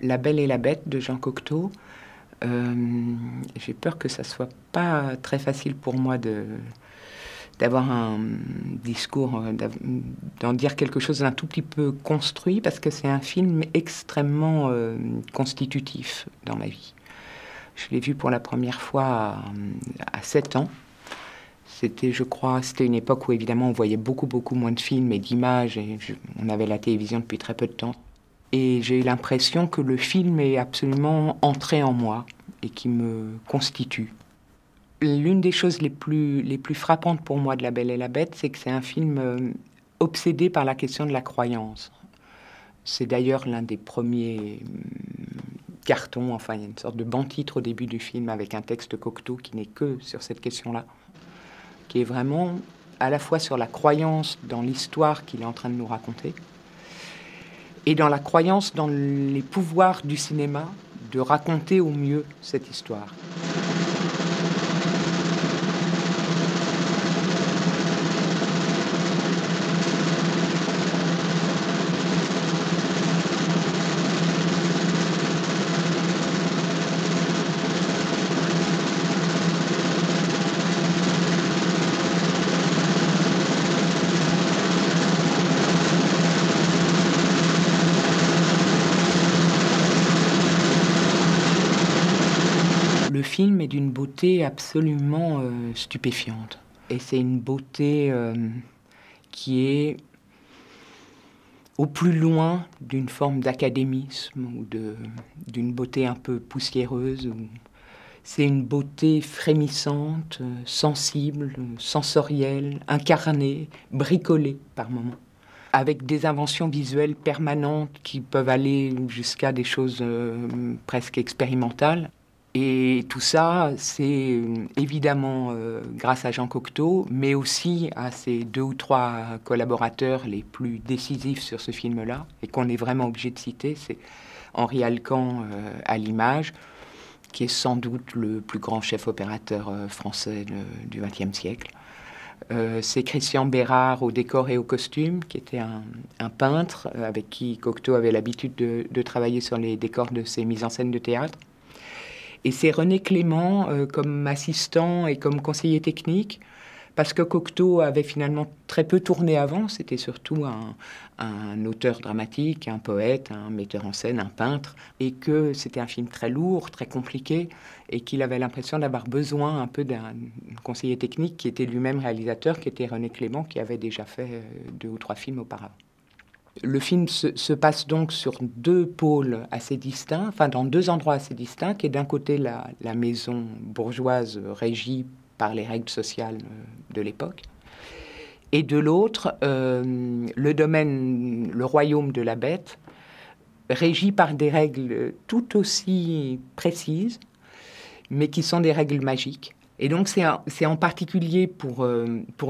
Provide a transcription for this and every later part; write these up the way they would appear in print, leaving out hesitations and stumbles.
La Belle et la Bête de Jean Cocteau. J'ai peur que ça soit pas très facile pour moi d'avoir un discours, d'en dire quelque chose d'un tout petit peu construit, parce que c'est un film extrêmement constitutif dans ma vie. Je l'ai vu pour la première fois à 7 ans. C'était, je crois, c'était une époque où évidemment on voyait beaucoup moins de films et d'images, et on avait la télévision depuis très peu de temps. Et j'ai eu l'impression que le film est absolument entré en moi et qui me constitue. L'une des choses les plus frappantes pour moi de La Belle et la Bête, c'est que c'est un film obsédé par la question de la croyance. C'est d'ailleurs l'un des premiers cartons, enfin il y a une sorte de banc-titre au début du film avec un texte de Cocteau qui n'est que sur cette question-là, qui est vraiment à la fois sur la croyance dans l'histoire qu'il est en train de nous raconter, et dans la croyance dans les pouvoirs du cinéma de raconter au mieux cette histoire. Le film est d'une beauté absolument stupéfiante. Et c'est une beauté qui est au plus loin d'une forme d'académisme ou d'une beauté un peu poussiéreuse. C'est une beauté frémissante, sensible, sensorielle, incarnée, bricolée par moments, avec des inventions visuelles permanentes qui peuvent aller jusqu'à des choses presque expérimentales. Et tout ça, c'est évidemment grâce à Jean Cocteau, mais aussi à ses 2 ou 3 collaborateurs les plus décisifs sur ce film-là, et qu'on est vraiment obligé de citer. C'est Henri Alcan à l'image, qui est sans doute le plus grand chef opérateur français du XXe siècle. C'est Christian Bérard au décor et au costume, qui était un peintre avec qui Cocteau avait l'habitude de travailler sur les décors de ses mises en scène de théâtre. Et c'est René Clément comme assistant et comme conseiller technique, parce que Cocteau avait finalement très peu tourné avant. C'était surtout un auteur dramatique, un poète, un metteur en scène, un peintre, et que c'était un film très lourd, très compliqué, et qu'il avait l'impression d'avoir besoin un peu d'un conseiller technique qui était lui-même réalisateur, qui était René Clément, qui avait déjà fait 2 ou 3 films auparavant. Le film se passe donc sur 2 pôles assez distincts, enfin dans 2 endroits assez distincts, qui est d'un côté la maison bourgeoise régie par les règles sociales de l'époque, et de l'autre le domaine, le royaume de la bête, régi par des règles tout aussi précises, mais qui sont des règles magiques. Et donc c'est en particulier pour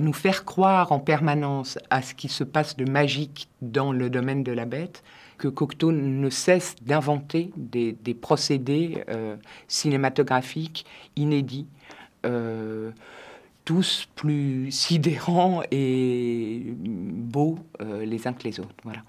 nous faire croire en permanence à ce qui se passe de magique dans le domaine de la bête que Cocteau ne cesse d'inventer des procédés cinématographiques inédits, tous plus sidérants et beaux les uns que les autres. Voilà.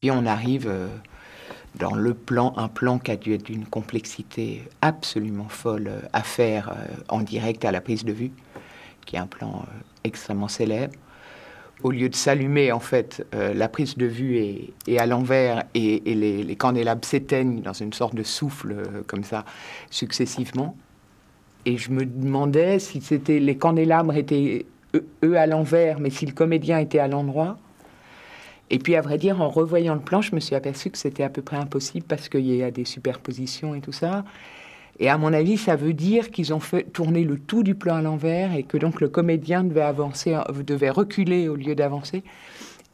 Puis on arrive dans un plan qui a dû être d'une complexité absolument folle à faire en direct à la prise de vue, qui est un plan extrêmement célèbre. Au lieu de s'allumer, en fait, la prise de vue est à l'envers et les candélabres s'éteignent dans une sorte de souffle comme ça, successivement. Et je me demandais si les candélabres étaient eux à l'envers, mais si le comédien était à l'endroit. Et puis, à vrai dire, en revoyant le plan, je me suis aperçu que c'était à peu près impossible parce qu'il y a des superpositions et tout ça. Et à mon avis, ça veut dire qu'ils ont fait tourner le tout du plan à l'envers et que donc le comédien devait reculer au lieu d'avancer.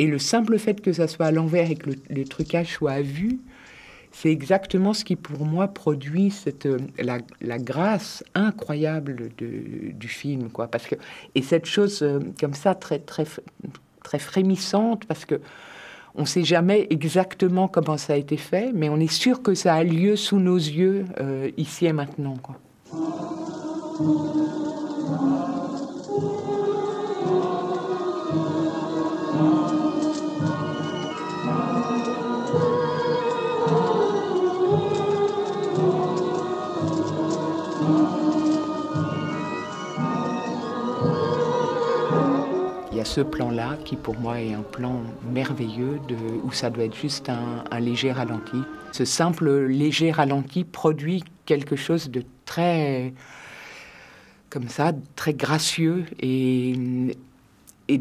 Et le simple fait que ça soit à l'envers et que le trucage soit à vue, c'est exactement ce qui, pour moi, produit la grâce incroyable du film, quoi. Et cette chose comme ça, très frémissante, parce que On ne sait jamais exactement comment ça a été fait, mais on est sûr que ça a lieu sous nos yeux, ici et maintenant, quoi. Il y a ce plan-là qui pour moi est un plan merveilleux où ça doit être juste un léger ralenti. Ce simple léger ralenti produit quelque chose de très, comme ça, très gracieux et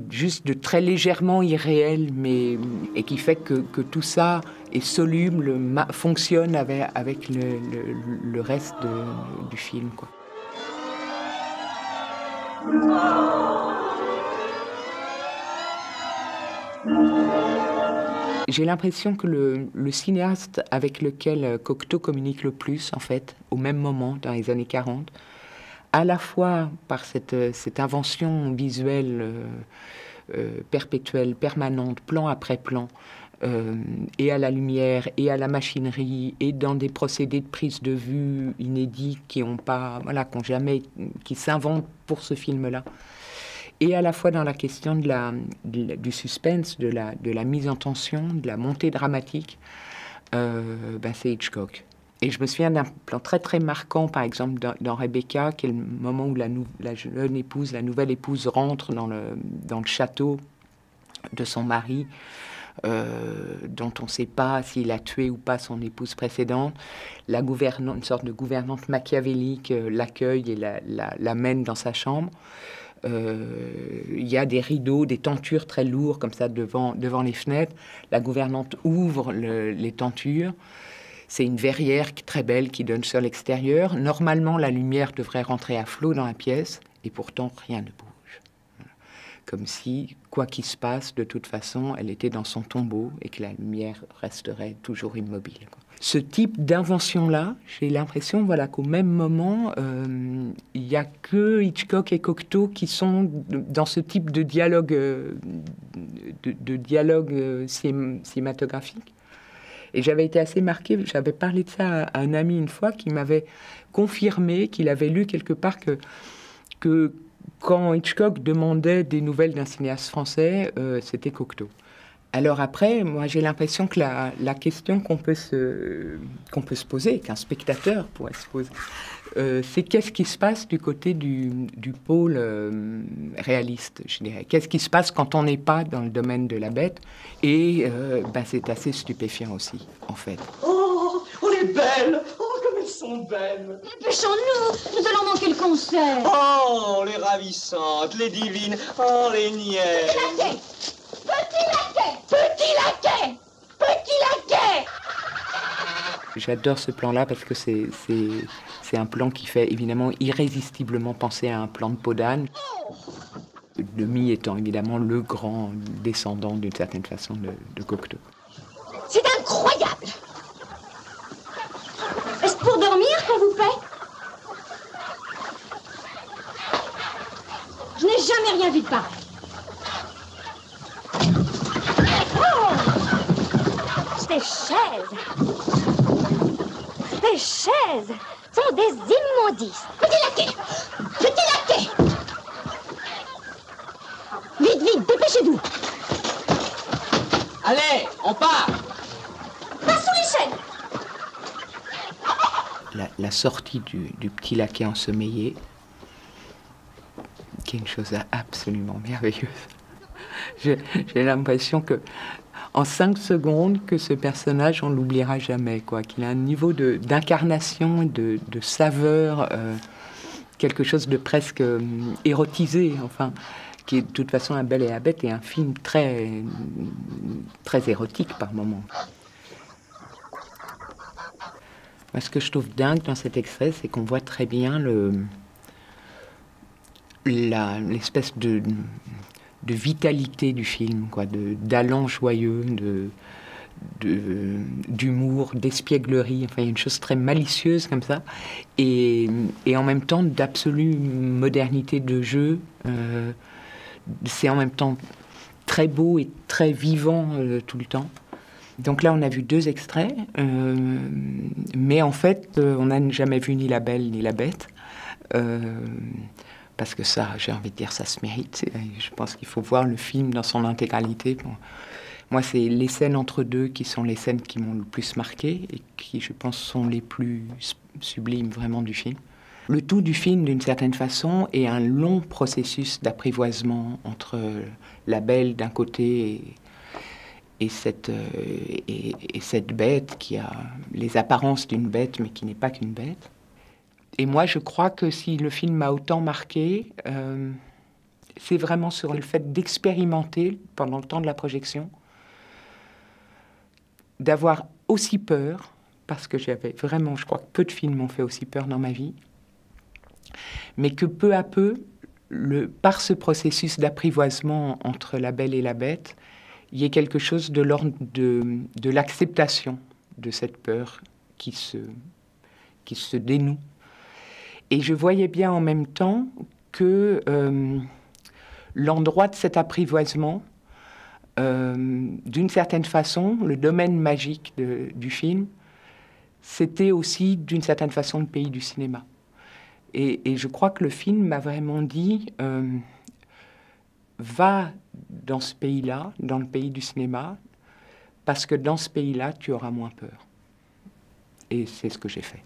juste de très légèrement irréel, et qui fait que tout ça est soluble, fonctionne avec le reste du film, quoi. J'ai l'impression que le cinéaste avec lequel Cocteau communique le plus, en fait, au même moment, dans les années 40, à la fois par cette invention visuelle perpétuelle, permanente, plan après plan, et à la lumière, et à la machinerie, et dans des procédés de prise de vue inédits qui s'inventent pour ce film-là. Et à la fois dans la question du suspense, de la mise en tension, de la montée dramatique, c'est Hitchcock. Et je me souviens d'un plan très très marquant, par exemple, dans Rebecca, qui est le moment où la nouvelle épouse rentre dans le château de son mari, dont on ne sait pas s'il a tué ou pas son épouse précédente. Une sorte de gouvernante machiavélique l'accueille et la mène dans sa chambre. Il y a des rideaux, des tentures très lourds comme ça devant les fenêtres. La gouvernante ouvre les tentures. C'est une verrière très belle qui donne sur l'extérieur. Normalement, la lumière devrait rentrer à flot dans la pièce, et pourtant rien ne bouge. Comme si, quoi qu'il se passe, de toute façon, elle était dans son tombeau et que la lumière resterait toujours immobile, quoi. Ce type d'invention-là, j'ai l'impression qu'au même moment, il n'y a que Hitchcock et Cocteau qui sont dans ce type de dialogue, cinématographique. Et j'avais été assez marquée, j'avais parlé de ça à un ami une fois qui m'avait confirmé qu'il avait lu quelque part que quand Hitchcock demandait des nouvelles d'un cinéaste français, c'était Cocteau. Alors après, moi j'ai l'impression que la question qu'on peut se poser, qu'un spectateur pourrait se poser, c'est qu'est-ce qui se passe du côté du pôle réaliste, je dirais. Qu'est-ce qui se passe quand on n'est pas dans le domaine de la bête? Et c'est assez stupéfiant aussi, en fait. Oh, les belles! Oh, comme elles sont belles! Dépêchons-nous! Nous allons manquer le concert! Oh, les ravissantes, les divines! Oh, les niaises! Petit laquais! Petit laquais! Petit laquais! J'adore ce plan-là parce que c'est un plan qui fait évidemment irrésistiblement penser à un plan de peau d'âne. Demi étant évidemment le grand descendant d'une certaine façon de Cocteau. C'est incroyable! Est-ce pour dormir qu'on vous paie? Je n'ai jamais rien vu de pareil. Ces chaises sont des immondices. Petit laquais! Petit laquais! Vite, vite, dépêchez-vous! Allez, on part! Pas sous les chaînes! La sortie du petit laquais ensommeillé, qui est une chose absolument merveilleuse. J'ai l'impression que en 5 secondes, que ce personnage, on ne l'oubliera jamais, quoi. Qu'il a un niveau d'incarnation, de saveur, quelque chose de presque érotisé, enfin, qui est de toute façon Un Bel et la Bête est un film très, très érotique par moments. Moi, ce que je trouve dingue dans cet extrait, c'est qu'on voit très bien l'espèce de vitalité du film, quoi, d'allant joyeux, d'humour, d'espièglerie. Enfin, il y a une chose très malicieuse comme ça, et en même temps d'absolue modernité de jeu. C'est en même temps très beau et très vivant tout le temps. Donc là, on a vu 2 extraits, mais en fait, on n'a jamais vu ni La Belle ni La Bête, parce que ça, j'ai envie de dire, ça se mérite. Je pense qu'il faut voir le film dans son intégralité. Bon, moi, c'est les scènes entre deux qui sont les scènes qui m'ont le plus marqué et qui, je pense, sont les plus sublimes vraiment du film. Le tout du film, d'une certaine façon, est un long processus d'apprivoisement entre La Belle d'un côté et cette bête qui a les apparences d'une bête, mais qui n'est pas qu'une bête. Et moi, je crois que si le film m'a autant marqué, c'est vraiment sur le fait d'expérimenter, pendant le temps de la projection, d'avoir aussi peur, parce que j'avais vraiment, je crois que peu de films m'ont fait aussi peur dans ma vie, mais que peu à peu, par ce processus d'apprivoisement entre La Belle et la Bête, il y ait quelque chose de l'ordre de l'acceptation de cette peur qui se dénoue. Et je voyais bien en même temps que l'endroit de cet apprivoisement, d'une certaine façon, le domaine magique du film, c'était aussi d'une certaine façon le pays du cinéma. Et je crois que le film m'a vraiment dit, va dans ce pays-là, dans le pays du cinéma, parce que dans ce pays-là, tu auras moins peur. Et c'est ce que j'ai fait.